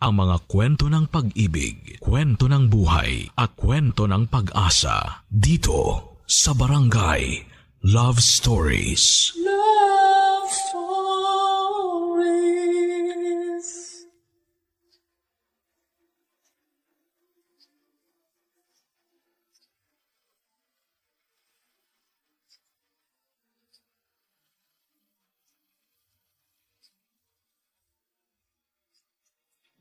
ang mga kwento ng pag-ibig, kwento ng buhay at kwento ng pag-asa dito sa Barangay Love Stories. Love Stories.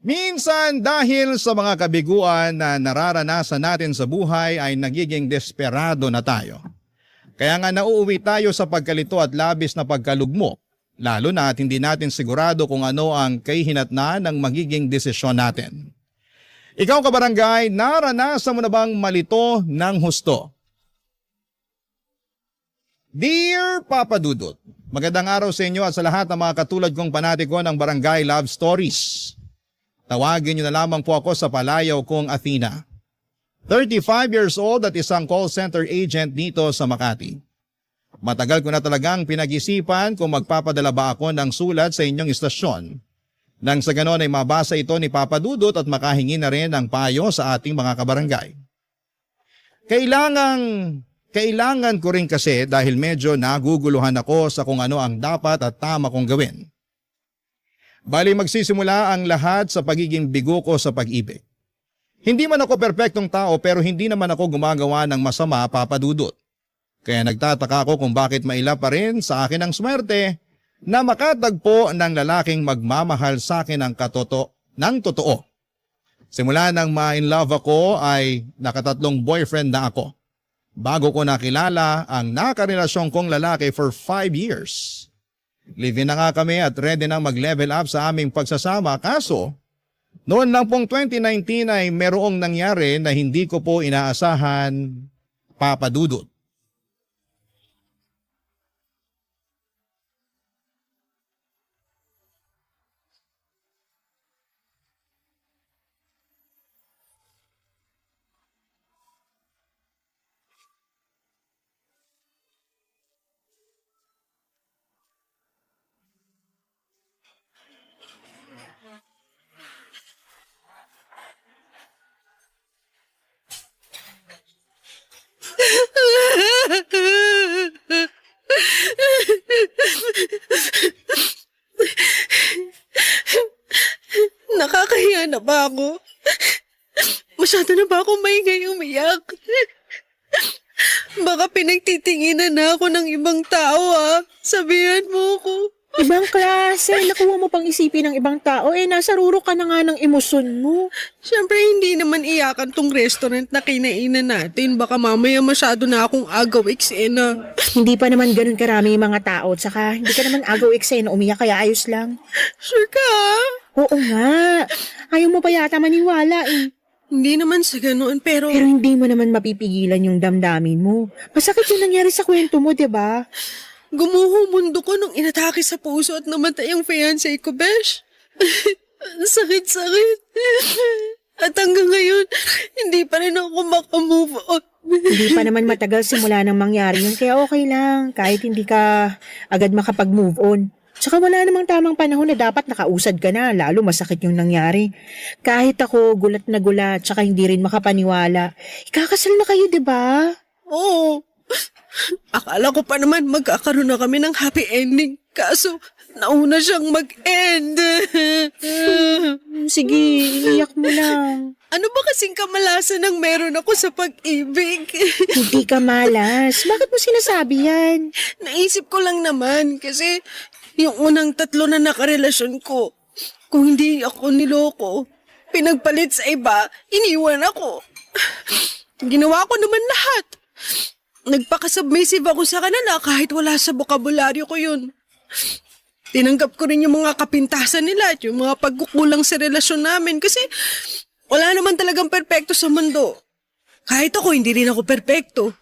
Minsan dahil sa mga kabiguan na nararanasan natin sa buhay ay nagiging desperado na tayo. Kaya nga nauuwi tayo sa pagkalito at labis na pagkalugmok, lalo na at hindi natin sigurado kung ano ang kahihinatnan ng magiging desisyon natin. Ikaw kabarangay, naranasan mo na bang malito ng husto? Dear Papa Dudut, magandang araw sa inyo at sa lahat ng mga katulad kong panatiko ng Barangay Love Stories. Tawagin niyo na lamang po ako sa palayaw kong Athena. 35 years old at isang call center agent dito sa Makati. Matagal ko na talagang pinag-isipan kung magpapadala ba ako ng sulat sa inyong istasyon. Nang sa ganon ay mabasa ito ni Papa Dudut at makahingi na rin ng payo sa ating mga kabarangay. Kailangan ko rin kasi dahil medyo naguguluhan ako sa kung ano ang dapat at tama kong gawin. Bali magsisimula ang lahat sa pagiging bigo ko sa pag-ibig. Hindi man ako perpektong tao pero hindi naman ako gumagawa ng masama, Papa Dudut. Kaya nagtataka ako kung bakit maila pa rin sa akin ang swerte na makatagpo ng lalaking magmamahal sa akin ng totoo. Simula nang ma-in love ako ay nakatatlong boyfriend na ako. Bago ko nakilala ang nakarelasyon kong lalaki for 5 years. Live-in na nga kami at ready na mag-level up sa aming pagsasama kaso noon lang pong 2019 ay merong nangyari na hindi ko po inaasahan, Papa Dudut. Nakakahiya na ba ako? Masyado na ba ako maingay umiyak? Baka pinagtitinginan na ako ng ibang tao Sabihan mo ko. Ibang klase, nakuha mo pang isipin ng ibang tao, nasa ruro ka na nga ng emosyon mo. Siyempre hindi naman iyakan tong restaurant na kinainan natin. Baka mamaya masyado na akong agaw eksena. Hindi pa naman ganun karami yung mga tao, tsaka hindi ka naman agaw eksena umiyak kaya ayos lang. Sure ka? Oo nga, ayaw mo pa yata maniwala Hindi naman sa ganoon pero hindi mo naman mapipigilan yung damdamin mo. Masakit yung nangyari sa kwento mo, diba? gumuho mundo ko nung inatake sa puso at namatay ang fiancé ko, besh. Sakit-sakit. At hanggang ngayon, hindi pa rin ako makamove on. Hindi pa naman matagal simula nang mangyari yun, kaya okay lang. Kahit hindi ka agad makapag-move on. Tsaka wala namang tamang panahon na dapat nakausad ka na, lalo masakit yung nangyari. Kahit ako gulat na gulat, tsaka hindi rin makapaniwala. Ikakasal na kayo, diba? Oo. Akala ko pa naman magkakaroon na kami ng happy ending. Kaso, nauna siyang mag-end. Sige, iyak mo lang. Ano ba kasing kamalasan ng meron ako sa pag-ibig? Hindi ka malas. Bakit mo sinasabi yan? Naisip ko lang naman kasi yung unang 3 na nakarelasyon ko, kung hindi ako niloko, pinagpalit sa iba, iniwan ako. Ginawa ko naman lahat. Nagpaka-submissive ako sa kanila kahit wala sa bokabularyo ko yun. Tinanggap ko rin yung mga kapintasan nila at yung mga pagkukulang sa relasyon namin kasi wala naman talagang perpekto sa mundo. Kahit ako, hindi rin ako perpekto.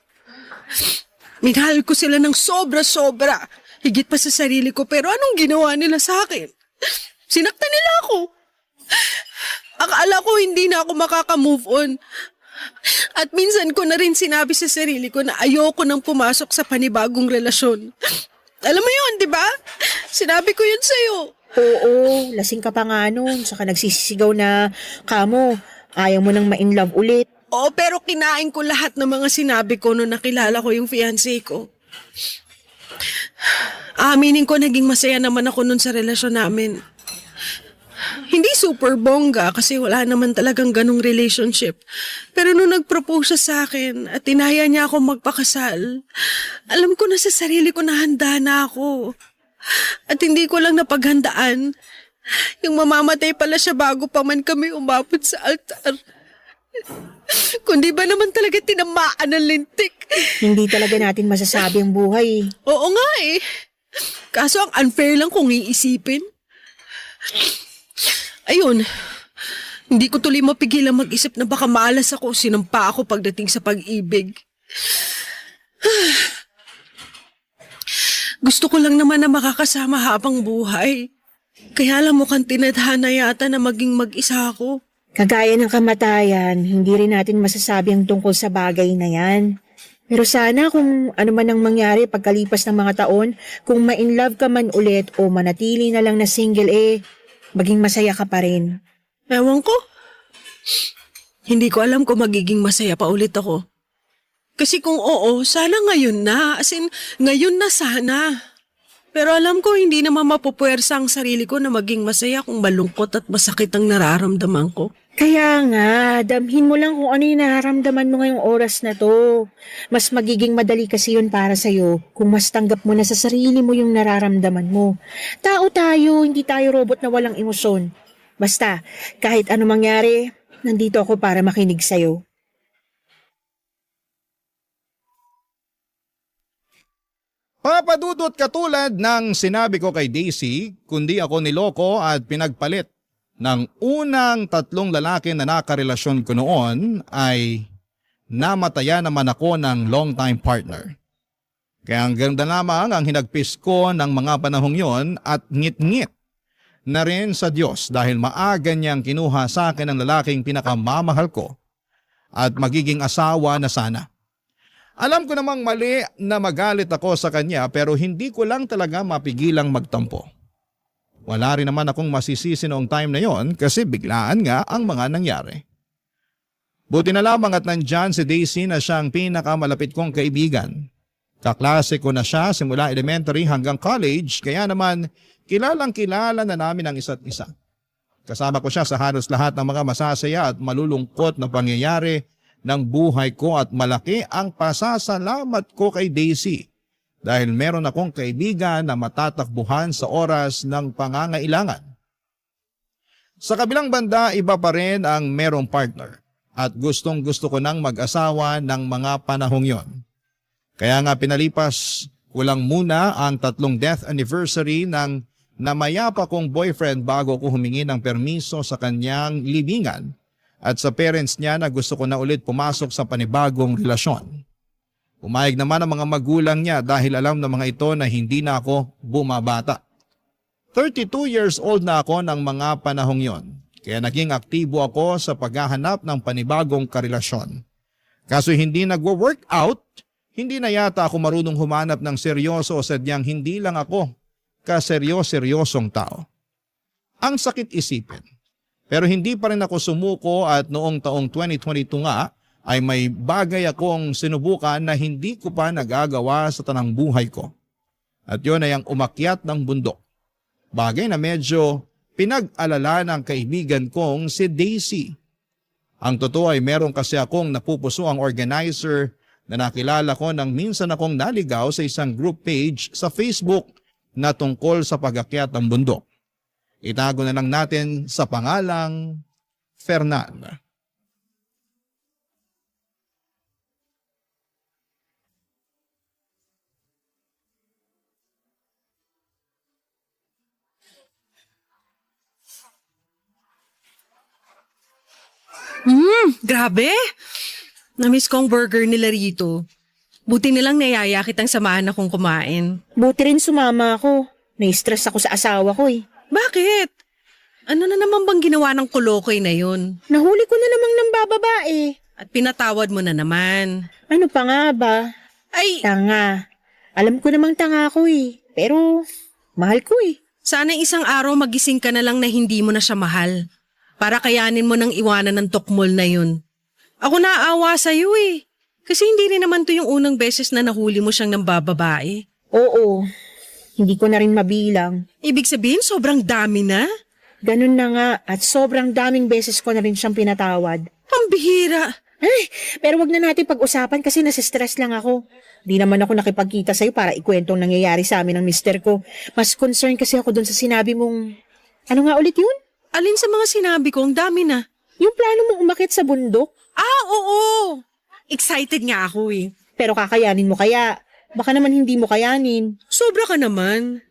Minahal ko sila ng sobra-sobra. Higit pa sa sarili ko, pero anong ginawa nila sa akin? Sinaktan nila ako. Akala ko hindi na ako makaka-move on. At minsan ko na rin sinabi sa sarili ko na ayoko nang pumasok sa panibagong relasyon. Alam mo yun, di ba? Sinabi ko yun sa'yo. Oo, lasing ka pa nga nun. Saka nagsisisigaw na, kamo, ayaw mo nang ma-in love ulit. Oo, pero kinain ko lahat ng mga sinabi ko nung nakilala ko yung fiancé ko. Aminin ko, naging masaya naman ako nun sa relasyon namin. Hindi super bongga kasi wala naman talagang ganong relationship. Pero nung nag-propose siya sa akin at tinaya niya ako magpakasal, alam ko na sa sarili ko na handa na ako. At hindi ko lang napaghandaan. Yung mamamatay pala siya bago pa man kami umabot sa altar. Kundi ba naman talaga tinamaan ng lintik? Hindi talaga natin masasabi ang buhay. Oo nga eh. Kaso ang unfair lang kung iisipin. Ayun, hindi ko tuloy mapigilan mag-isip na baka maalas ako, sinampa ako pagdating sa pag-ibig. Gusto ko lang naman na makakasama habang buhay. Kaya lang mukhang tinadhana yata na maging mag-isa ako. Kagaya ng kamatayan, hindi rin natin masasabi ang tungkol sa bagay na yan. Pero sana kung ano man ang mangyari pagkalipas ng mga taon, kung ma-in love ka man ulit o manatili na lang na single maging masaya ka pa rin. Ewan ko. Hindi ko alam kung magiging masaya pa ulit ako. Kasi kung oo, sana ngayon na. As in, ngayon na sana. Pero alam ko hindi naman mapupuwersa ang sarili ko na maging masaya kung malungkot at masakit ang nararamdaman ko. Kaya nga, damhin mo lang kung ano yung nararamdaman mo ngayong oras na to. Mas magiging madali kasi yun para sa'yo kung mas tanggap mo na sa sarili mo yung nararamdaman mo. Tao tayo, hindi tayo robot na walang emosyon. Basta, kahit ano mangyari, nandito ako para makinig sa'yo. Papadudot katulad ng sinabi ko kay Daisy, kundi ako niloko at pinagpalit ng unang 3 lalaki na nakarelasyon ko noon ay namataya naman ako ng long-time partner. Kaya ang ganda lamang ang hinagpis ko ng mga panahong yon at ngit-ngit na rin sa Diyos dahil maaga niyang kinuha sa akin ang lalaking pinakamamahal ko at magiging asawa na sana. Alam ko namang mali na magalit ako sa kanya pero hindi ko lang talaga mapigilang magtampo. Wala rin naman akong masisisi noong time na yon kasi biglaan nga ang mga nangyari. Buti na lamang at nandyan si Daisy na siyang pinakamalapit kong kaibigan. Kaklase ko na siya simula elementary hanggang college kaya naman kilalang kilala na namin ang isa't isa. Kasama ko siya sa halos lahat ng mga masasaya at malulungkot na pangyayari ng buhay ko at malaki ang pasasalamat ko kay Daisy dahil meron akong kaibigan na matatakbuhan sa oras ng pangangailangan. Sa kabilang banda, iba pa rin ang merong partner at gustong gusto ko nang mag-asawa ng mga panahong yon. Kaya nga pinalipas ko lang muna ang 3 death anniversary ng namayapa kong boyfriend bago ko humingi ng permiso sa kanyang libingan at sa parents niya na gusto ko na ulit pumasok sa panibagong relasyon. Umayag naman ang mga magulang niya dahil alam ng mga ito na hindi na ako bumabata. 32 years old na ako ng mga panahong yon, kaya naging aktibo ako sa paghahanap ng panibagong karelasyon. Kaso hindi nagwo-work out, hindi na yata ako marunong humanap ng seryoso o sadyang hindi lang ako kaseryosyosong tao. Ang sakit isipin. Pero hindi pa rin ako sumuko at noong taong 2022 nga ay may bagay akong sinubukan na hindi ko pa nagagawa sa tanang buhay ko. At yun ay ang umakyat ng bundok. Bagay na medyo pinag-alala ng kaibigan kong si Daisy. Ang totoo ay meron kasi akong napupuso ang organizer na nakilala ko nang minsan akong naligaw sa isang group page sa Facebook na tungkol sa pag-akyat ng bundok. Itago na lang natin sa pangalang Fernan. Grabe! Namiss ko ang burger nila rito. Buti nilang nayaya kitang samahan akong kumain. Buti rin sumama ako. Na-stress ako sa asawa ko Bakit? Ano na naman bang ginawa ng kulokoy na yun? Nahuli ko na namang ng bababae. At pinatawad mo na naman. Ano pa nga ba? Ay, Tanga. Alam ko namang tanga ako Pero mahal ko Sana isang araw magising ka na lang na hindi mo na siya mahal. Para kayanin mo nang iwanan ng tukmol na yun. Ako naawa sa'yo eh. Kasi hindi rin naman to yung unang beses na nahuli mo siyang nambababae. Oo, hindi ko na rin mabilang. Ibig sabihin sobrang dami na? Ganun na nga at sobrang daming beses ko na rin siyang pinatawad. Pambihira. Pero wag na natin pag-usapan kasi nasistress lang ako. Di naman ako nakipagkita sa'yo para ikwento ang nangyayari sa amin ng mister ko. Mas concerned kasi ako dun sa sinabi mong... Ano nga ulit yun? Alin sa mga sinabi ko, ang dami na. Yung plano mong umakyat sa bundok? Oo. Excited nga ako eh. Pero kakayanin mo kaya? Baka naman hindi mo kayanin. Sobra ka naman.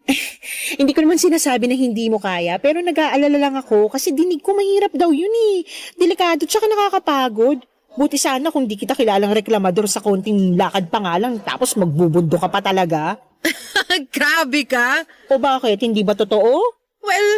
Hindi ko naman sinasabi na hindi mo kaya, pero nag-aalala lang ako kasi dinig ko mahirap daw yun eh. Delikado tsaka nakakapagod. Buti sana kung di kita kilalang reklamador sa konting lakad pa nga lang tapos magbubundo ka pa talaga. Grabe ka. O bakit? Hindi ba totoo? Well,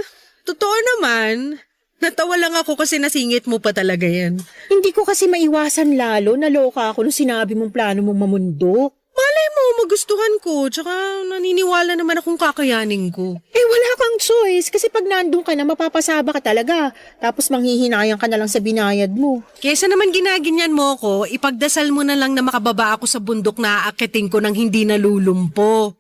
totoo naman. Natawa lang ako kasi nasingit mo pa talaga yan. Hindi ko kasi maiwasan lalo, naloka ako nung sinabi mong plano mong mamundok. Malay mo, magustuhan ko, tsaka naniniwala naman akong kakayanin ko. Eh wala kang choice kasi pag nandun ka na mapapasaba ka talaga. Tapos manghihinayang ka na lang sa binayad mo. Kesa naman ginaganyan mo ko, ipagdasal mo na lang na makababa ako sa bundok na aakitin ko nang hindi nalulumpo.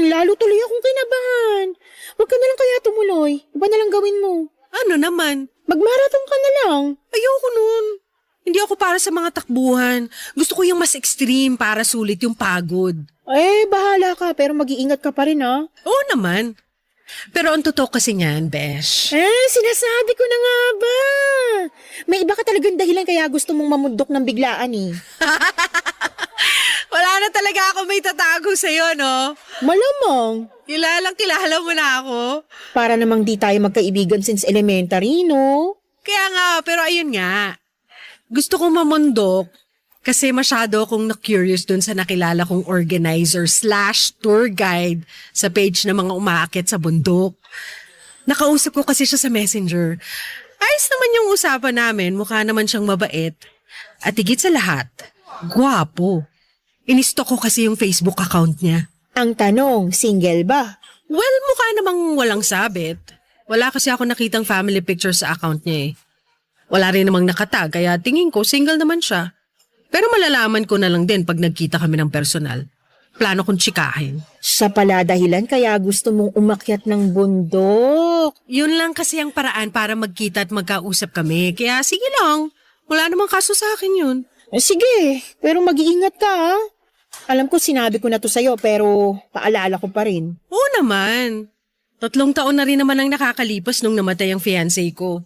Lalo tuloy akong kinabahan. Huwag ka na lang kaya tumuloy. Iba na lang gawin mo. Ano naman? Magmarathon ka na lang. Ayoko nun. Hindi ako para sa mga takbuhan. Gusto ko yung mas extreme para sulit yung pagod. Eh, bahala ka pero mag-iingat ka pa rin ha. Oo naman. Pero ang totoo kasi niyan, Besh. Sinasabi ko na nga ba? May iba ka talagang dahilan kaya gusto mong mamundok ng biglaan eh. Wala na talaga ako may tatago sa'yo, no? Malamang. Kilala mo na ako. Para namang di tayo magkaibigan since elementary, no? Kaya nga, pero ayun nga. Gusto kong mamundok kasi masyado akong na-curious dun sa nakilala kong organizer/tour guide sa page ng mga umaakit sa bundok. Nakausap ko kasi siya sa Messenger. Ayos naman yung usapan namin, mukha naman siyang mabait. At higit sa lahat, gwapo. Inistok ko kasi yung Facebook account niya. Ang tanong, single ba? Well, mukha namang walang sabit. Wala kasi ako nakitang family picture sa account niya eh. Wala rin namang nakatag, kaya tingin ko single naman siya. Pero malalaman ko na lang din pag nagkita kami ng personal. Plano kong tsikahin. Sa pala dahilan kaya gusto mong umakyat ng bundok. Yun lang kasi ang paraan para magkita at magkausap kami. Kaya sige lang, wala namang kaso sa akin yun. Sige, pero mag-iingat ka ha. Alam ko sinabi ko na to sa'yo pero paalala ko pa rin. Oo naman. 3 taon na rin naman ang nakakalipas nung namatay ang fiancé ko.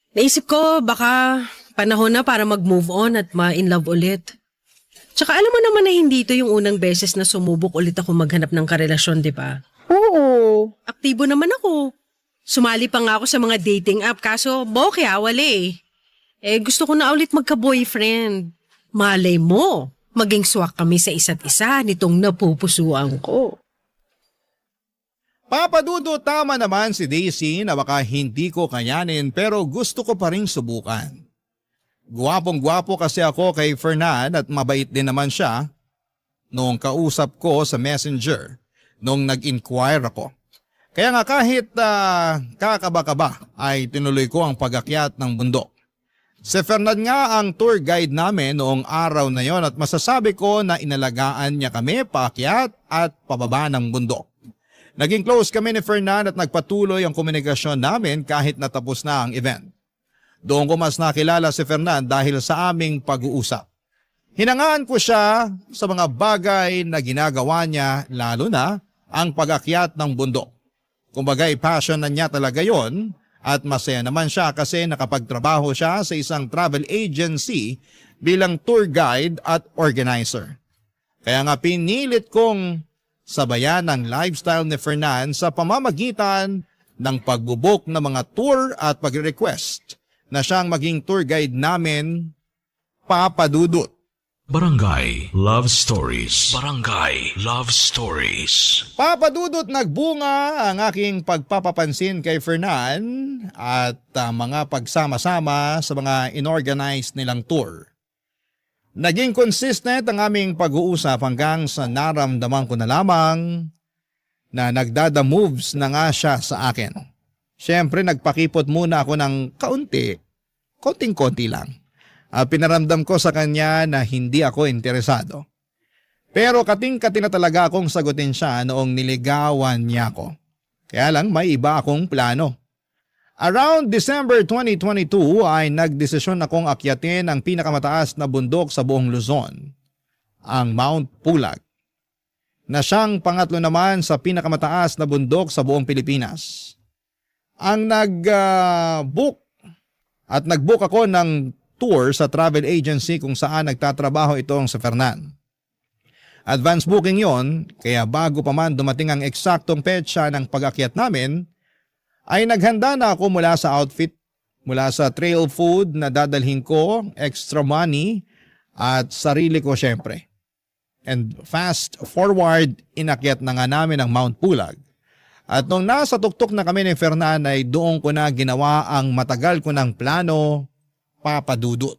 Naisip ko baka panahon na para mag-move on at ma-in love ulit. Tsaka alam mo naman na hindi ito yung unang beses na sumubok ulit ako maghanap ng karelasyon, di ba? Oo. Aktibo naman ako. Sumali pa nga ako sa mga dating app kaso bokeh wala eh. Gusto ko na ulit magka-boyfriend. Malay mo, maging swak kami sa isa't isa nitong napupusuan ko. Papadudo, tama naman si Daisy na baka hindi ko kayanin pero gusto ko pa rin subukan. Gwapong-gwapo kasi ako kay Fernan at mabait din naman siya noong kausap ko sa Messenger nung nag-inquire ako. Kaya nga kahit kakaba-kaba ay tinuloy ko ang pag-akyat ng bundok. Si Fernan nga ang tour guide namin noong araw na yon at masasabi ko na inalagaan niya kami paakyat at pababa ng bundok. Naging close kami ni Fernan at nagpatuloy ang komunikasyon namin kahit natapos na ang event. Doon ko mas nakilala si Fernan dahil sa aming pag-uusap. Hinangaan ko siya sa mga bagay na ginagawa niya lalo na ang pag-akyat ng bundok. Kumbaga'y passion na niya talaga yon at masaya naman siya kasi nakapagtrabaho siya sa isang travel agency bilang tour guide at organizer. Kaya nga pinilit kong sabayan ang lifestyle ni Fernan sa pamamagitan ng pagbubuk ng mga tour at pag-request na siyang maging tour guide namin, Papadudot. Barangay Love Stories. Barangay Love Stories. Papadudot, nagbunga ang aking pagpapapansin kay Fernan at mga pagsama-sama sa mga inorganize nilang tour. Naging consistent ang aming pag-uusap hanggang sa naramdaman ko na lamang na nagdada moves na nga siya sa akin. Siyempre nagpakipot muna ako ng konting-konti lang. Pinaramdam ko sa kanya na hindi ako interesado. Pero kating-kati na talaga akong sagutin siya noong niligawan niya ako. Kaya lang may iba akong plano. Around December 2022 ay nagdesisyon akong akyatin ang pinakamataas na bundok sa buong Luzon, ang Mount Pulag, na siyang pangatlo naman sa pinakamataas na bundok sa buong Pilipinas. Ang nag-book ako ng tour sa travel agency kung saan nagtatrabaho itong sa Fernan. Advance booking yon, kaya bago pa man dumating ang eksaktong petsa ng pag-akyat namin, ay naghanda na ako mula sa outfit, mula sa trail food na dadalhin ko, extra money at sarili ko syempre. And fast forward, inakyat na nga namin ang Mount Pulag. At nung nasa tuktok na kami ni Fernan ay doon ko na ginawa ang matagal ko ng plano, Papa Dudut.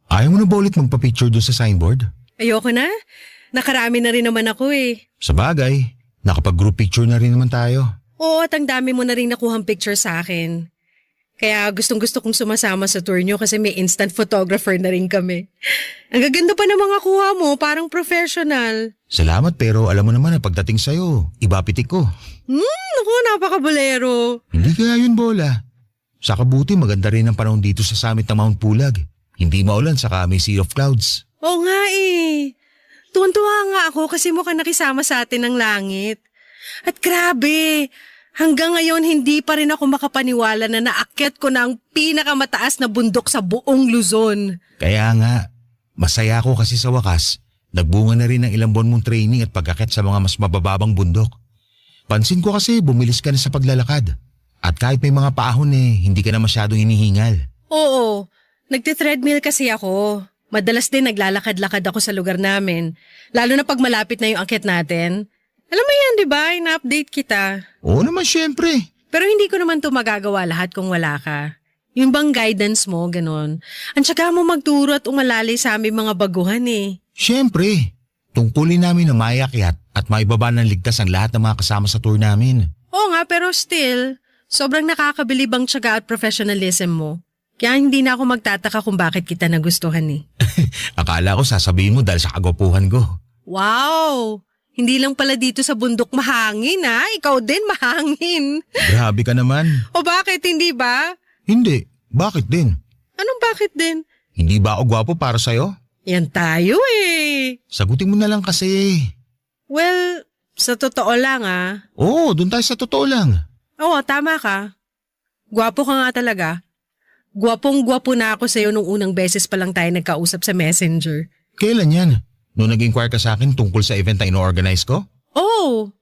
Ayaw mo na ba ulit magpa-picture doon sa signboard? Ayoko na. Nakarami na rin naman ako eh. Sa bagay, nakapag-group picture na rin naman tayo. Oo, at ang dami mo na rin nakuhang picture sa akin. Kaya gustong-gusto kong sumasama sa tour nyo kasi may instant photographer na rin kami. Ang gaganda pa ng mga kuha mo, parang professional. Salamat pero alam mo naman na pagdating sa'yo, iba pitik ko. Naku, napakabolero. Hindi kaya yun, Bola. Sa kabuti maganda rin ang panahon dito sa summit ng Mount Pulag. Hindi maulan saka may sea of clouds. Oo nga eh. Tuwan-tuwa nga ako kasi mukhang nakisama sa atin ng langit. At grabe, hanggang ngayon hindi pa rin ako makapaniwala na naakyat ko na ang pinakamataas na bundok sa buong Luzon. Kaya nga, masaya ako kasi sa wakas, nagbunga na rin ng ilang buwan mong training at pag-akyat sa mga mas mabababang bundok. Pansin ko kasi bumilis ka na sa paglalakad. At kahit may mga paahon hindi ka na masyadong hinihingal. Oo, nagte-treadmill kasi ako. Madalas din naglalakad-lakad ako sa lugar namin. Lalo na pag malapit na yung akyat natin. Alam mo yan, di ba? Ina-update kita. Oo naman syempre. Pero hindi ko naman to magagawa lahat kung wala ka. Yung bang guidance mo, ganon. Ang tsaga mo magturo at umalali sa aming mga baguhan eh. Syempre. Tungkulin namin na maiakyat at maibaba ng ligtas ang lahat ng mga kasama sa tour namin. Oo nga, pero still, sobrang nakakabilib ang tsaga at professionalism mo. Kaya hindi na ako magtataka kung bakit kita nagustuhan eh. Akala ko sasabihin mo dahil sa kagwapuhan ko. Wow! Hindi lang pala dito sa bundok mahangin ha? Ikaw din mahangin. Grabe ka naman. O bakit, hindi ba? Hindi. Bakit din? Anong bakit din? Hindi ba ako gwapo para sa'yo? Yan tayo eh. Sagutin mo na lang kasi. Well, sa totoo lang ah. Oo, doon tayo sa totoo lang. Oo, tama ka. Gwapo ka nga talaga. Gwapong-gwapo na ako sa'yo nung unang beses pa lang tayo nagkausap sa Messenger. Kailan yan? Nung nag-inquire ka sa akin tungkol sa event na ino-organize ko? Oo.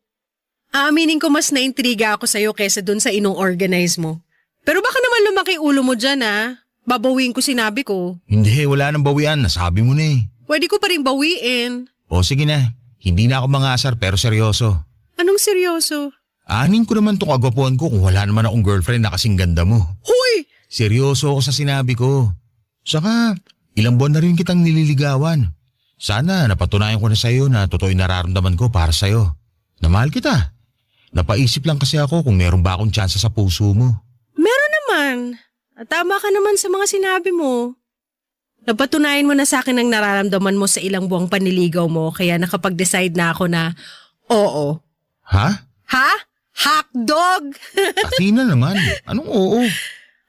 Aaminin ko mas naintriga ako sa'yo kesa dun sa inong-organize mo. Pero baka naman lumaki ulo mo dyan ah. Babawiin ko sinabi ko. Hindi, wala nang bawian. Nasabi mo na eh. Pwede ko pa rin bawiin. O sige na. Hindi na ako mangasar pero seryoso. Anong seryoso? Anin ko naman tong agwapuan ko kung wala naman akong girlfriend na kasing ganda mo. Huy! Seryoso ako sa sinabi ko. Saka, ilang buwan na rin kitang nililigawan. Sana napatunayan ko na sa'yo na totoo yung nararamdaman ko para sa'yo. Na mahal kita. Napaisip lang kasi ako kung meron ba akong tsansa sa puso mo. Meron naman. At tama ka naman sa mga sinabi mo. Napatunayan mo na sa akin ang nararamdaman mo sa ilang buwang panliligaw mo kaya nakapag-decide na ako na oo. Ha? Ha? Hotdog! Athena naman. Anong oo?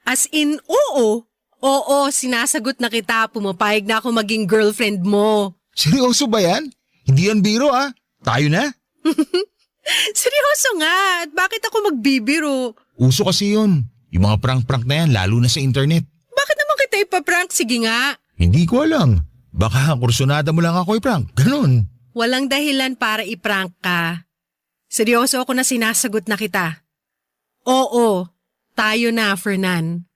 As in, oo. Oo, sinasagot na kita. Pumapayag na ako maging girlfriend mo. Seryoso ba yan? Hindi yan biro ah. Tayo na? Seryoso nga. At bakit ako magbibiro? Uso kasi yun. Yung mga prank-prank na yan, lalo na sa internet. Bakit naman kita ipaprank? Sige nga. Hindi ko alam. Baka kursunada mo lang ako i-prank. Ganon. Walang dahilan para iprank ka. Seryoso ako na sinasagot na kita. Oo, tayo na, Fernan.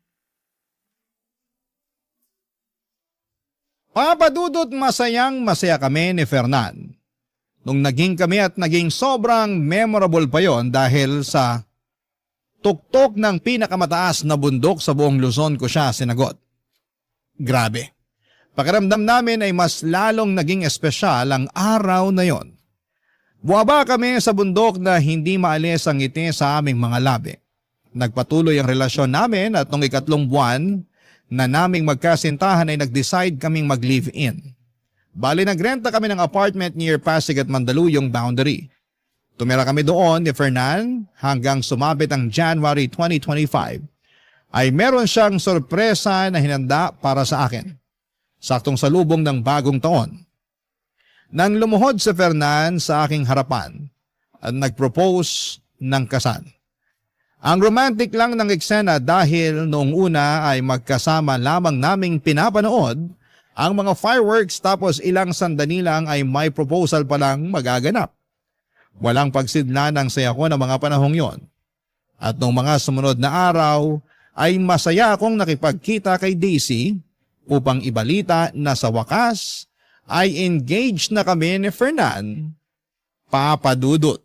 Papa Dudut, masayang masaya kami ni Fernan. nung naging kami at naging sobrang memorable pa yon dahil sa tuktok ng pinakamataas na bundok sa buong Luzon ko siya sinagot. Grabe. Pakiramdam namin ay mas lalong naging espesyal ang araw na yon. Buwaba kami sa bundok na hindi maalis ang ngiti sa aming mga labi. Nagpatuloy ang relasyon namin at nung 3 buwan na naming magkasintahan ay nag-decide kaming mag-live-in. Bali nagrenta kami ng apartment near Pasig at Mandaluyong boundary. Tumira kami doon ni Fernan hanggang sumabit ang January 2025. Ay meron siyang sorpresa na hinanda para sa akin. Saktong salubong ng bagong taon. Nang lumuhod si Fernan sa aking harapan at nag-propose ng kasal. Ang romantic lang ng eksena dahil noong una ay magkasama lamang naming pinapanood ang mga fireworks tapos ilang sandali lang ay may proposal pa lang magaganap. Walang pagsidla ng saya ko ng mga panahong yon. At noong mga sumunod na araw ay masaya akong nakipagkita kay Daisy upang ibalita na sa wakas ay engaged na kami ni Fernan, Papa Dudut.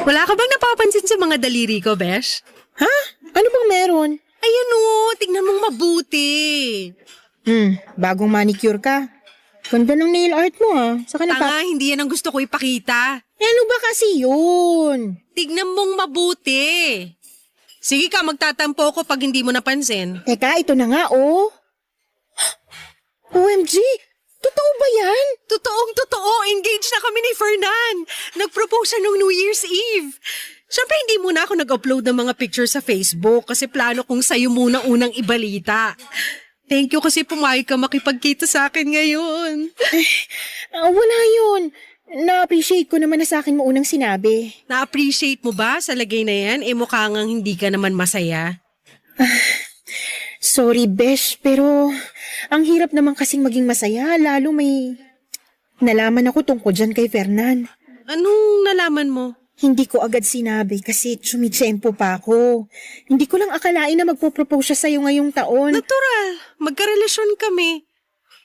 Wala ka bang napapansin sa mga daliri ko, Besh? Ha? Ano bang meron? Ayan o, tignan mong mabuti. Bagong manicure ka. Ganda ng nail art mo Saka Tanga, hindi yan ang gusto ko ipakita. Ano ba kasi yun? Tignan mong mabuti. Sige ka, magtatampo ko pag hindi mo napansin. Teka, ito na nga OMG! Totoo ba yan? Totoong-totoo, engaged na kami ni Fernan. Nag-propose siya nung New Year's Eve. Siyempre, hindi muna ako nag-upload ng mga pictures sa Facebook kasi plano kong sa'yo muna unang ibalita. Thank you kasi pumayag ka makipagkita sa akin ngayon. Wala yun. Na-appreciate ko naman na sa akin mo unang sinabi. Na-appreciate mo ba sa lagay na yan? Mukha ngang hindi ka naman masaya. Sorry, Besh, pero ang hirap naman kasing maging masaya, lalo may nalaman ako tungkol dyan kay Fernan. Anong nalaman mo? Hindi ko agad sinabi kasi tsumitsempo pa ako. Hindi ko lang akalain na magpo-propose siya sa'yo ngayong taon. Natural, magkarelasyon kami.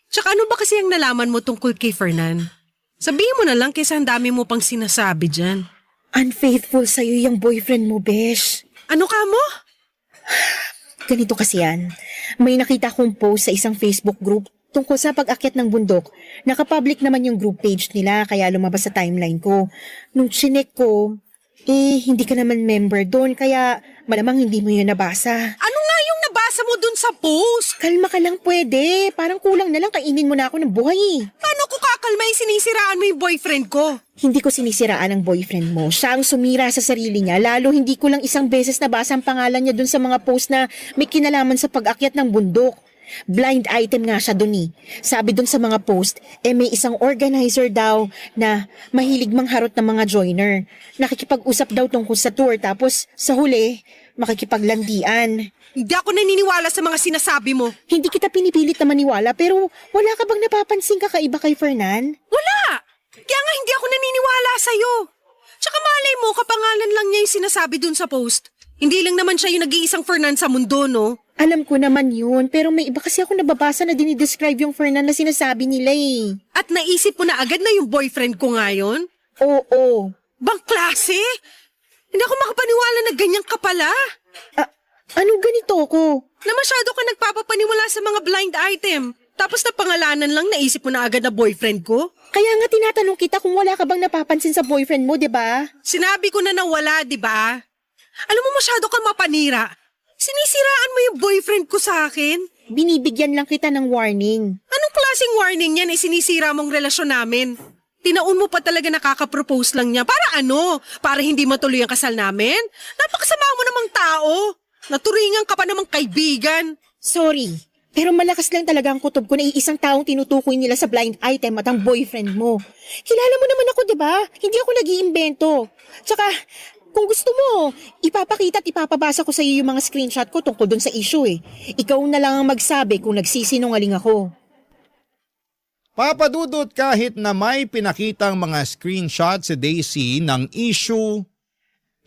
Tsaka ano ba kasi ang nalaman mo tungkol kay Fernan? Sabihin mo na lang kaysa ang dami mo pang sinasabi dyan. Unfaithful sa'yo yung boyfriend mo, Besh. Ano ka mo? Ganito kasi yan. May nakita kong post sa isang Facebook group tungkol sa pag-akyat ng bundok. Nakapublic naman yung group page nila kaya lumabas sa timeline ko. Nung chinek ko, hindi ka naman member doon kaya malamang hindi mo yun nabasa. Ano nga yung nabasa mo dun sa post? Kalma ka lang pwede. Parang kulang na lang kainin mo na ako ng buhay. Paano ko kakalma yung sinisiraan mo yung boyfriend ko? Hindi ko sinisiraan ang boyfriend mo. Siya ang sumira sa sarili niya. Lalo hindi ko lang isang beses nabasa ang pangalan niya dun sa mga post na may kinalaman sa pag-akyat ng bundok. Blind item nga siya dun Sabi dun sa mga post, may isang organizer daw na mahilig mangharot ng mga joiner. Nakikipag-usap daw tungkol sa tour tapos sa huli, makikipaglandian. Hindi ako naniniwala sa mga sinasabi mo. Hindi kita pinipilit na maniwala pero wala ka bang napapansin kakaiba kay Fernan? Wala! Kaya nga hindi ako naniniwala sa'yo. Tsaka malay mo, kapangalan lang niya yung sinasabi dun sa post. Hindi lang naman siya yung nag-iisang Fernan sa mundo, no? Alam ko naman yun, pero may iba kasi ako nababasa na dinidescribe yung Fernan na sinasabi nila At naisip mo na agad na yung boyfriend ko ngayon? Oo. Bang klase? Hindi ako makapaniwala na ganyan ka pala. Anong ganito ko? Na masyado ka nagpapapaniwala sa mga blind item. Tapos na pangalanan lang naisip mo na agad na boyfriend ko? Kaya nga tinatanong kita kung wala ka bang napapansin sa boyfriend mo, 'di ba? Sinabi ko na wala, 'di ba? Alam mo masyado kang mapanira. Sinisiraan mo yung boyfriend ko sa akin? Binibigyan lang kita ng warning. Anong klaseng warning yan sinisira mong relasyon namin? Tinaon mo pa talaga nakaka-propose lang niya. Para ano? Para hindi matuloy ang kasal namin? Napakasama mo namang tao. Naturingan ka pa namang kaibigan. Sorry, pero malakas lang talaga ang kutob ko na iisang taong tinutukoy nila sa blind item at ang boyfriend mo. Kilala mo naman ako, 'di ba? Hindi ako nag-iimbento. Tsaka, kung gusto mo, ipapakita at ipapabasa ko sa iyo yung mga screenshot ko tungkol dun sa issue Ikaw na lang ang magsabi kung nagsisinungaling ako. Papadudot, kahit na may pinakitang mga screenshot si Daisy ng issue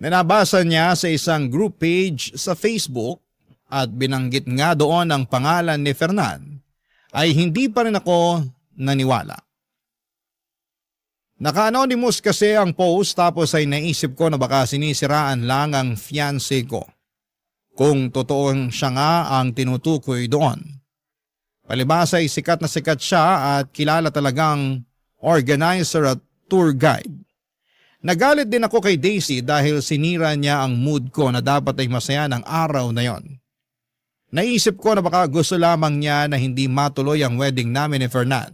na nabasa niya sa isang group page sa Facebook at binanggit nga doon ang pangalan ni Fernan, ay hindi pa rin ako naniwala. Naka-anonymous kasi ang post, tapos ay naisip ko na baka sinisiraan lang ang fiancé ko, kung totoong siya nga ang tinutukoy doon. Palibhasa ay sikat na sikat siya at kilala talagang organizer at tour guide. Nagalit din ako kay Daisy dahil sinira niya ang mood ko na dapat ay masaya ng araw na yon. Naisip ko na baka gusto lamang niya na hindi matuloy ang wedding namin ni Fernan.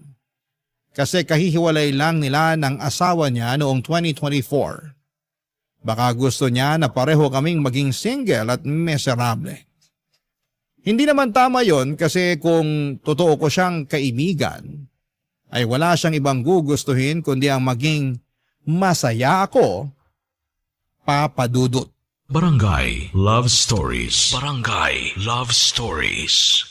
Kasi kahihiwalay lang nila ng asawa niya noong 2024. Baka gusto niya na pareho kaming maging single at miserable. Hindi naman tama yon, kasi kung totoo ko siyang kaibigan, ay wala siyang ibang gugustuhin kundi ang maging masaya ako, Papa Dudut. Barangay Love Stories. Barangay Love Stories.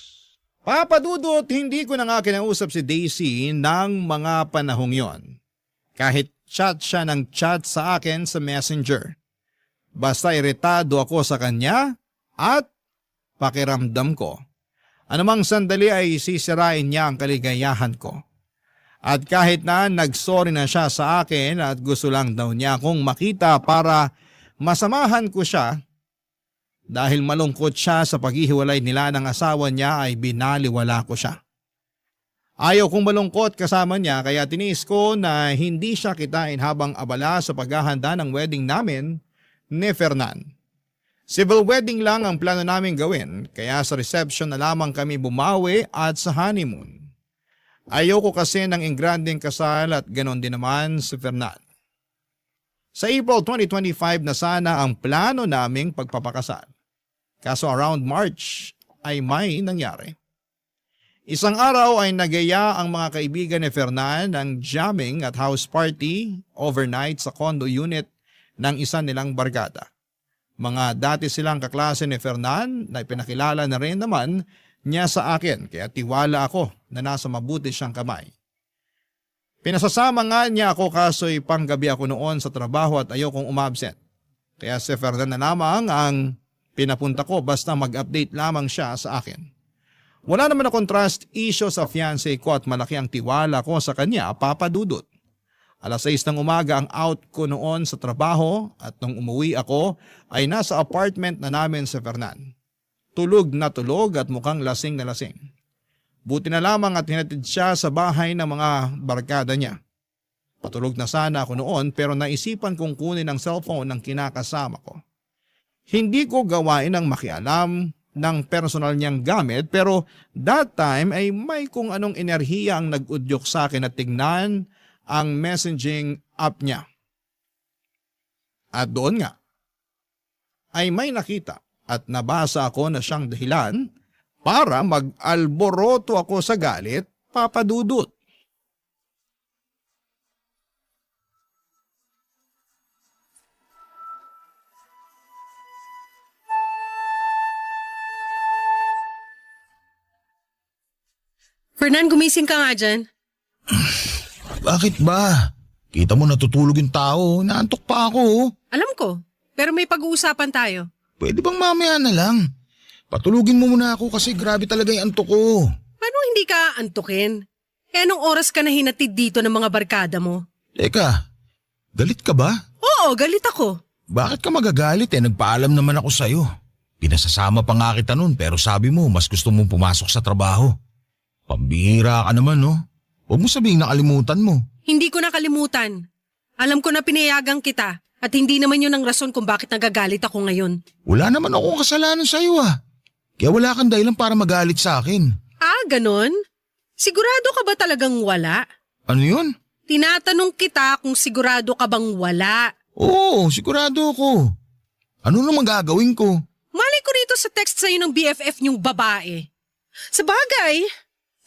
Papa Dudut, hindi ko na nga kinausap si Daisy ng mga panahong yon. Kahit chat siya ng chat sa akin sa Messenger. Basta iritado ako sa kanya at pakiramdam ko, anumang sandali ay sisirain niya ang kaligayahan ko. At kahit na nagsorry na siya sa akin at gusto lang daw niya akong makita para masamahan ko siya, dahil malungkot siya sa paghihiwalay nila ng asawa niya, ay binaliwala ko siya. Ayaw kong malungkot kasama niya, kaya tiniis ko na hindi siya kitain habang abala sa paghahanda ng wedding namin ni Fernan. Civil wedding lang ang plano namin gawin, kaya sa reception na lamang kami bumawi at sa honeymoon. Ayoko kasi ng engrandeng kasal at ganon din naman si Fernan. Sa April 2025 na sana ang plano naming pagpapakasal. Kaso around March ay may nangyari. Isang araw ay nagaya ang mga kaibigan ni Fernan ng jamming at house party overnight sa condo unit ng isa nilang barkada. Mga dati silang kaklase ni Fernan na ipinakilala na rin naman niya sa akin, kaya tiwala ako na nasa mabuti siyang kamay. Pinasasama nga niya ako, kaso'y panggabi ako noon sa trabaho at ayokong umabsent. Kaya si Fernan na lamang ang pinapunta ko, basta mag-update lamang siya sa akin. Wala naman akong trust issue sa fiancé ko at malaki ang tiwala ko sa kanya, Papa Dudut. 6:00 ng umaga ang out ko noon sa trabaho at nung umuwi ako ay nasa apartment na namin sa Fernan. Tulog na tulog at mukhang lasing na lasing. Buti na lamang at hinatid siya sa bahay ng mga barkada niya. Patulog na sana ako noon, pero naisipan kong kunin ang cellphone ng kinakasama ko. Hindi ko gawain ang makialam ng personal niyang gamit, pero that time ay may kung anong enerhiya ang nag-udyok sa akin at tignan ang messaging app niya. At doon nga ay may nakita at nabasa ako na siyang dahilan para mag-alboroto ako sa galit, Papa Dudut. Fernan, gumising ka nga dyan. Bakit ba? Kita mo natutulog yung tao, naantok pa ako. Alam ko, pero may pag-uusapan tayo. Pwede bang mamaya na lang? Patulugin mo muna ako kasi grabe talaga yung antok ko. Paano hindi ka antukin? Anong oras ka na hinatid dito ng mga barkada mo? Teka, galit ka ba? Oo, galit ako. Bakit ka magagalit nagpaalam naman ako sa'yo. Pinasasama pa nga kita nun pero sabi mo mas gusto mong pumasok sa trabaho. Pambihira ka naman no? Huwag mo sabihing nakalimutan mo. Hindi ko nakalimutan. Alam ko na pinayagan kita at hindi naman yun ang rason kung bakit nagagalit ako ngayon. Wala naman akong kasalanan sa'yo Kaya wala kang dahilan para magalit sa akin. Ah, ganon? Sigurado ka ba talagang wala? Ano yun? Tinatanong kita kung sigurado ka bang wala. Oo, sigurado ako. Ano namang gagawin ko? Malay ko rito sa text sa'yo ng BFF niyong babae. Sa bagay,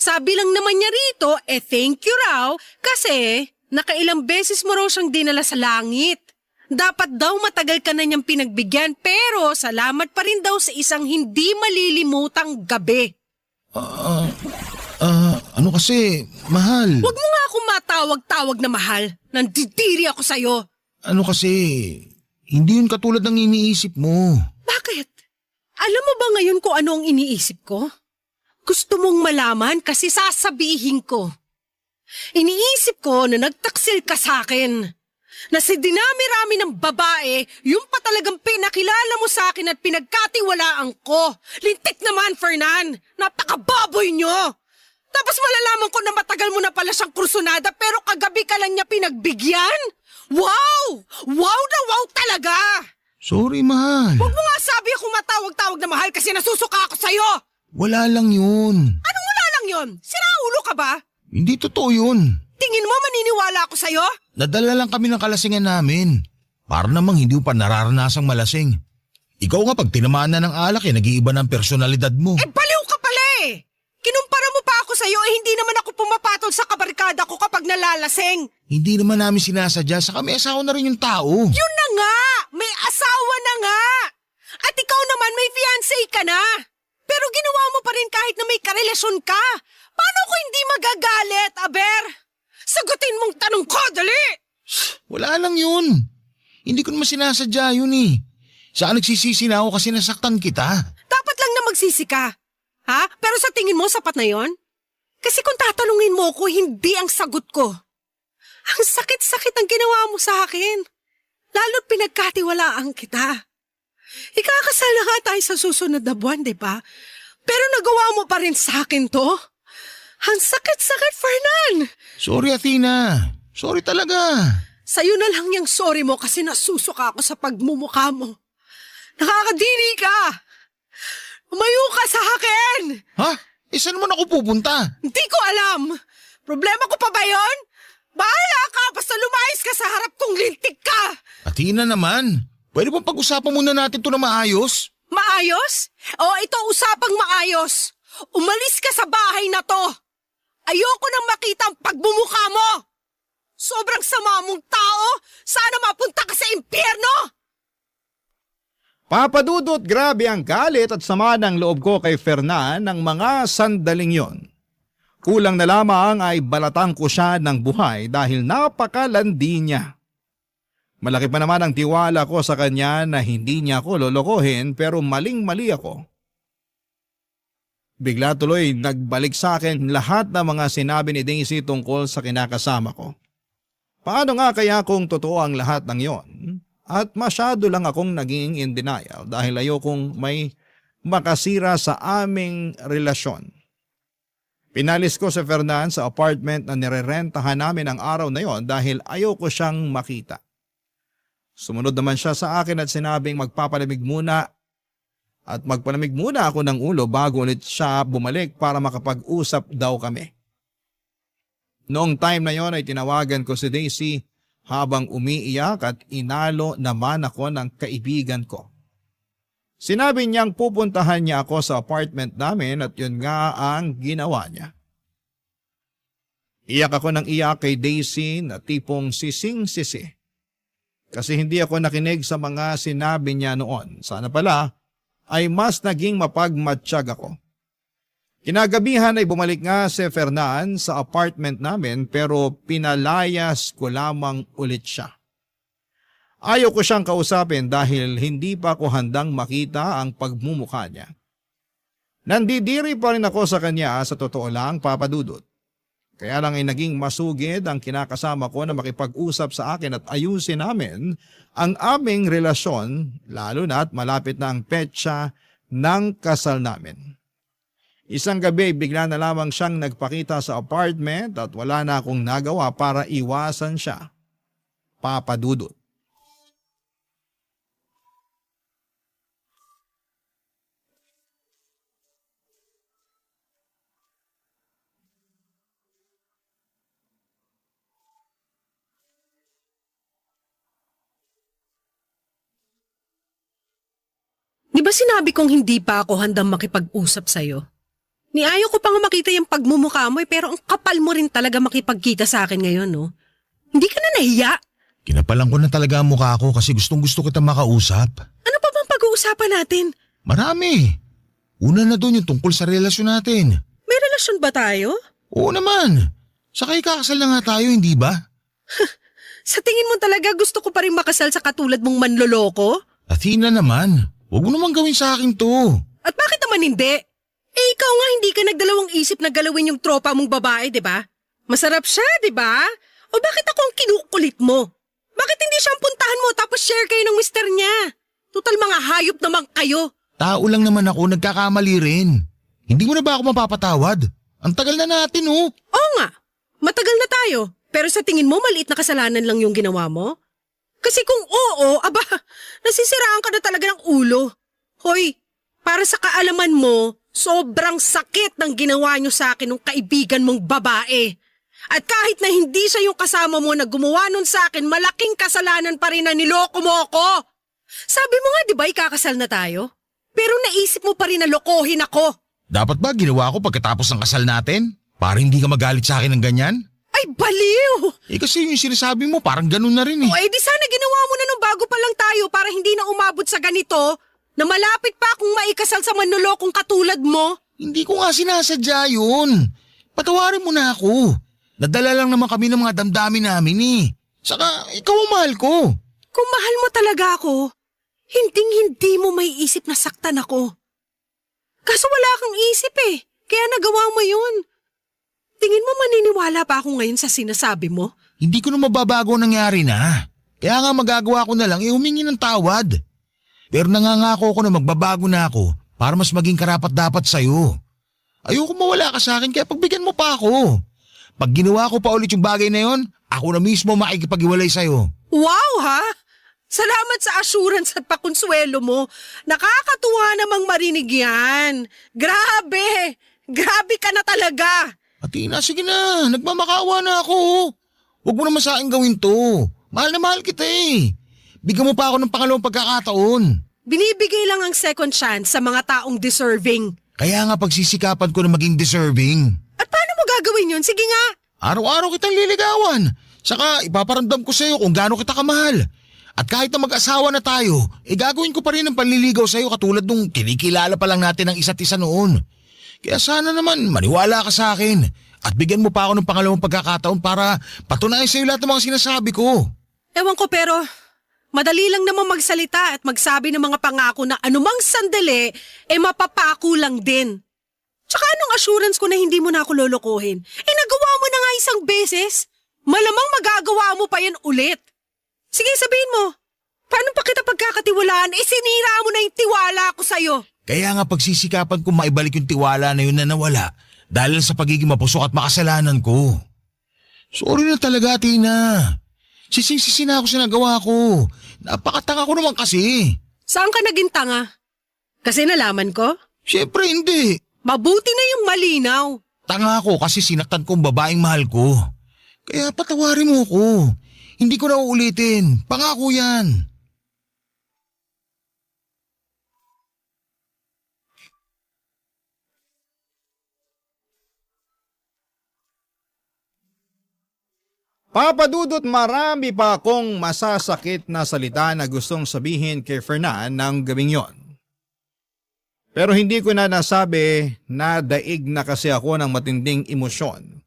sabi lang naman niya rito, thank you raw kasi nakailang beses mo raw siyang dinala sa langit. Dapat daw matagal ka na niyang pinagbigyan pero salamat pa rin daw sa isang hindi malilimutang gabi. Ano kasi, mahal. Huwag mo nga akong matawag-tawag na mahal. Nandidiri ako sa'yo. Ano kasi, hindi yun katulad ng iniisip mo. Bakit? Alam mo ba ngayon kung ano ang iniisip ko? Gusto mong malaman kasi sasabihin ko. Iniisip ko na nagtaksil ka sa akin. Na si dinami-rami ng babae, yung pa talagang pinakilala mo sa akin at pinagkatiwalaan ko. Lintik naman, Fernan. Napakababoy nyo. Tapos malalaman ko na matagal mo na pala siyang kursunada pero kagabi ka lang niya pinagbigyan? Wow! Wow na wow talaga! Sorry, mahal. Huwag mo nga sabi akong matawag-tawag na mahal kasi nasusuka ako sa'yo! Wala lang yun. Anong wala lang yun? Siraulo ka ba? Hindi totoo yun. Tingin mo maniniwala ako sa'yo? Nadala lang kami ng kalasingan namin. Para namang hindi mo pa nararanasang malasing. Ikaw nga pag tinamaan na ng alak nag-iiba ng personalidad mo. Baliw ka pala eh! Kinumpara mo pa ako sa'yo hindi naman ako pumapatol sa kabarkada ko kapag nalalasing. Hindi naman namin sinasadya, saka may asawa na rin yung tao. Yun na nga! May asawa na nga! At ikaw naman may fiancé ka na! Pero ginawa mo pa rin kahit na may karelasyon ka! Paano ko hindi magagalit, Aber? Sagutin mong tanong ko, dali! Wala lang yun. Hindi ko naman sinasadya yun eh. Saan nagsisisi na ako kasi nasaktan kita? Dapat lang na magsisi ka. Ha? Pero sa tingin mo, sapat na yon? Kasi kung tatanungin mo ko, hindi ang sagot ko. Ang sakit-sakit ang ginawa mo sa akin. Lalo't pinagkatiwalaan kita. Ikakasal na nga tayo sa susunod na buwan, di ba? Pero nagawa mo pa rin sa akin to. Ang sakit-sakit, Fernan. Sorry, Athena. Sorry talaga. Sa'yo na lang yung sorry mo kasi nasusuka ako sa pagmumukha mo. Nakakadiri ka. Umayo ka sa akin. Ha? Saan naman ako pupunta? Hindi ko alam. Problema ko pa ba yon? Bahala ka basta lumayas ka sa harap kong lintik ka. Athena naman. Pwede bang pag-usapan muna natin to na maayos? Maayos? O ito usapang maayos. Umalis ka sa bahay na to. Ayoko nang makita ang pagmumukha mo. Sobrang sama mong tao. Sana mapunta ka sa impyerno. Papadudot, grabe ang galit at sama ng loob ko kay Fernan ng mga sandaling yon. Kulang na lamang ay balatang ko siya ng buhay dahil napakalandi niya. Malaki pa naman ang tiwala ko sa kanya na hindi niya ako lolokohin pero maling-mali ako. Bigla tuloy nagbalik sa akin lahat ng mga sinabi ni Daisy tungkol sa kinakasama ko. Paano nga kaya kung totoo ang lahat ng yon? At masyado lang akong naging in denial dahil ayokong may makasira sa aming relasyon. Pinalis ko si Fernan sa apartment na nirerentahan namin ang araw na yon dahil ayoko siyang makita. Sumunod naman siya sa akin at sinabing magpapalamig muna at magpalamig muna ako ng ulo bago ulit siya bumalik para makapag-usap daw kami. Noong time na yon ay tinawagan ko si Daisy habang umiiyak at inalo naman ako ng kaibigan ko. Sinabi niyang pupuntahan niya ako sa apartment namin at yun nga ang ginawa niya. Iyak ako ng iyak kay Daisy na tipong sising-sisi. Kasi hindi ako nakinig sa mga sinabi niya noon. Sana pala ay mas naging mapagmatsyag ako. Kinagabihan ay bumalik nga si Fernan sa apartment namin pero pinalayas ko lamang ulit siya. Ayaw ko siyang kausapin dahil hindi pa ako handang makita ang pagmumukha niya. Nandidiri pa rin ako sa kanya sa totoo lang, Papadudot. Kaya lang ay naging masugid ang kinakasama ko na makipag-usap sa akin at ayusin namin ang aming relasyon lalo na at malapit na ang petsa ng kasal namin. Isang gabi bigla na lamang siyang nagpakita sa apartment at wala na akong nagawa para iwasan siya. Papadudot. Di ba sinabi kong hindi pa ako handang makipag-usap sa'yo? Niayaw ko pa nga makita yung pagmumukha mo pero ang kapal mo rin talaga makipagkita sa akin ngayon, no? Hindi ka na nahiya? Kinapalan ko na talaga ang mukha ko kasi gustong-gusto kita makausap. Ano pa bang pag-uusapan natin? Marami. Una na doon yung tungkol sa relasyon natin. May relasyon ba tayo? Oo naman. Saka ikakasal na nga tayo, hindi ba? Sa tingin mo talaga gusto ko pa rin makasal sa katulad mong manloloko? Athena naman, huwag mo naman gawin sa akin to. At bakit naman hindi? Eh ikaw nga hindi ka nagdalawang isip na galawin yung tropa mong babae, di ba? Masarap siya, di ba? O bakit ako ang kinukulit mo? Bakit hindi siya ang puntahan mo tapos share kayo ng mister niya? Total mga hayop naman kayo. Tao lang naman ako, nagkakamali rin. Hindi mo na ba ako mapapatawad? Ang tagal na natin oh. Oo nga, matagal na tayo. Pero sa tingin mo maliit na kasalanan lang yung ginawa mo? Kasi kung oo, aba, nasisiraan ka na talaga ng ulo. Hoy, para sa kaalaman mo, sobrang sakit ng ginawa niyo sa akin ng kaibigan mong babae. At kahit na hindi siya yung kasama mo na gumawa nun sa akin, malaking kasalanan pa rin na niloko mo ako. Sabi mo nga, di ba, ikakasal na tayo? Pero naisip mo pa rin na lokohin ako. Dapat ba ginawa ko pagkatapos ng kasal natin? Para hindi ka magalit sa akin ng ganyan? Ay, baliw! Eh kasi yung sinasabi mo parang ganun na rin eh. O di sana ginawa mo na nung bago pa lang tayo para hindi na umabot sa ganito na malapit pa akong maikasal sa manlolokong katulad mo. Hindi ko nga sinasadya yun. Patawarin mo na ako. Nadala lang naman kami ng mga damdamin namin eh. Saka ikaw ang mahal ko. Kung mahal mo talaga ako, hinding-hindi mo may isip na saktan ako. Kaso wala kang isip eh, kaya nagawa mo yun. Tingin mo maniniwala pa ako ngayon sa sinasabi mo? Hindi ko na mababago ang nangyari na. Kaya nga magagawa ko na lang humingi ng tawad. Pero nangangako ko na magbabago na ako para mas maging karapat-dapat sa'yo. Ayoko mawala ka sa akin kaya pagbigyan mo pa ako. Pag ginawa ko pa ulit yung bagay na yon, ako na mismo makikipag-iwalay sa'yo. Wow ha! Salamat sa assurance at pakonsuelo mo. Nakakatuwa namang marinig yan. Grabe! Grabe ka na talaga! Athena, sige na. Nagmamakaawa na ako. Huwag mo naman sa akin gawin to. Mahal na mahal kita eh. Bigyan mo pa ako ng pangalawang pagkakataon. Binibigay lang ang second chance sa mga taong deserving. Kaya nga pagsisikapan ko na maging deserving. At paano mo gagawin yun? Sige nga! Araw-araw kitang liligawan. Saka ipaparamdam ko sa'yo kung gaano kita kamahal. At kahit na mag-asawa na tayo, gagawin ko pa rin ang panliligaw sa'yo katulad nung kinikilala pa lang natin ang isa't isa noon. Kaya sana naman maniwala ka sa akin at bigyan mo pa ako ng pangalawang pagkakataon para patunayan sa'yo lahat ng mga sinasabi ko. Ewan ko pero madali lang naman magsalita at magsabi ng mga pangako na anumang sandali mapapako lang din. Tsaka anong assurance ko na hindi mo na ako lolokohin? Nagawa mo na nga isang beses. Malamang magagawa mo pa yan ulit. Sige, sabihin mo. Paano pa kita pagkakatiwalaan? Sinira mo na yung tiwala ko sa'yo. Kaya nga pagsisikapan ko maibalik yung tiwala na yun na nawala dahil sa pagiging mapusok at makasalanan ko. Sorry na talaga, Tina. Sising-sisi na ako sa nagawa ko. Napakatanga ko naman kasi. Saan ka naging tanga? Kasi nalaman ko? Siyempre hindi. Mabuti na yung malinaw. Tanga ako kasi sinaktan ko ang babaeng mahal ko. Kaya patawarin mo ko. Hindi ko na uulitin. Pangako yan. Papadudot, marami pa akong masasakit na salita na gustong sabihin kay Fernan ng gabing yon. Pero hindi ko na nasabi na daig na kasi ako ng matinding emosyon.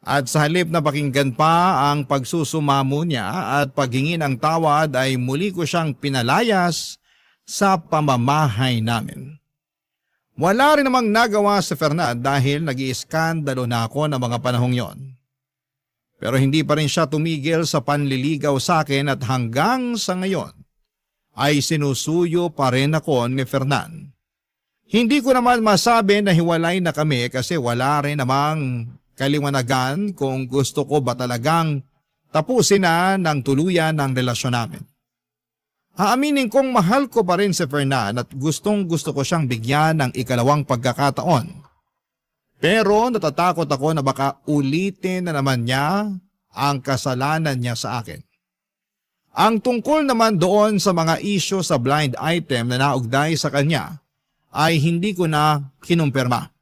At sa halip na pakinggan pa ang pagsusumamo niya at paghingi ng tawad ay muli ko siyang pinalayas sa pamamahay namin. Wala rin namang nagawa si Fernan dahil nag-iiskandalo na ako ng mga panahong yon. Pero hindi pa rin siya tumigil sa panliligaw sa akin at hanggang sa ngayon ay sinusuyo pa rin ako ni Fernan. Hindi ko naman masabi na hiwalay na kami kasi wala rin namang kaliwanagan kung gusto ko ba talagang tapusin na ng tuluyan ang relasyon namin. Aaminin kong mahal ko pa rin si Fernan at gustong gusto ko siyang bigyan ng ikalawang pagkakataon. Pero natatakot ako na baka ulitin na naman niya ang kasalanan niya sa akin. Ang tungkol naman doon sa mga isyo sa blind item na naugday sa kanya ay hindi ko na kinumpirma.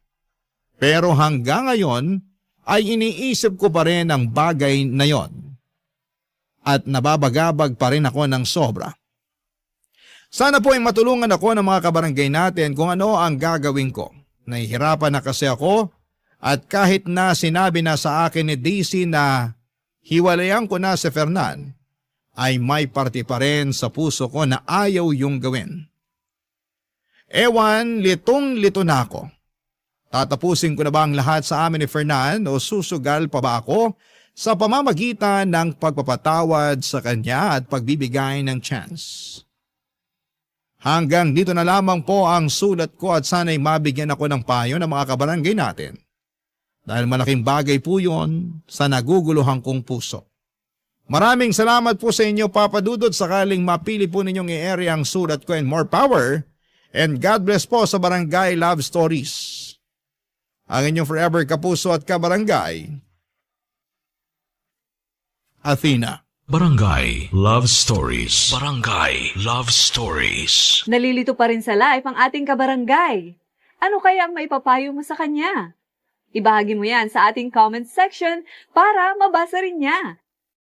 Pero hanggang ngayon ay iniisip ko pa rin ang bagay na yon. At nababagabag pa rin ako ng sobra. Sana po ay matulungan ako ng mga kabarangay natin kung ano ang gagawin ko. Nahihirapan na kasi ako At kahit na sinabi na sa akin ni Daisy na hiwalayan ko na si Fernan, ay may parte pa rin sa puso ko na ayaw yung gawin. Ewan, litong-lito na ako. Tatapusin ko na ba ang lahat sa amin ni Fernan o susugal pa ba ako sa pamamagitan ng pagpapatawad sa kanya at pagbibigay ng chance? Hanggang dito na lamang po ang sulat ko at sana'y mabigyan ako ng payo ng mga kabarangay natin. Dahil malaking bagay po yun sa naguguluhan kong puso. Maraming salamat po sa inyo, Papa Dudut, sakaling mapili po ninyong i-area ang sulat ko, and more power. And God bless po sa Barangay Love Stories. Ang inyong forever kapuso at kabarangay, Athena. Barangay Love Stories. Barangay Love Stories. Nalilito pa rin sa life ang ating kabarangay. Ano kaya ang maipapayo mo sa kanya? Ibahagi mo yan sa ating comment section para mabasa rin niya.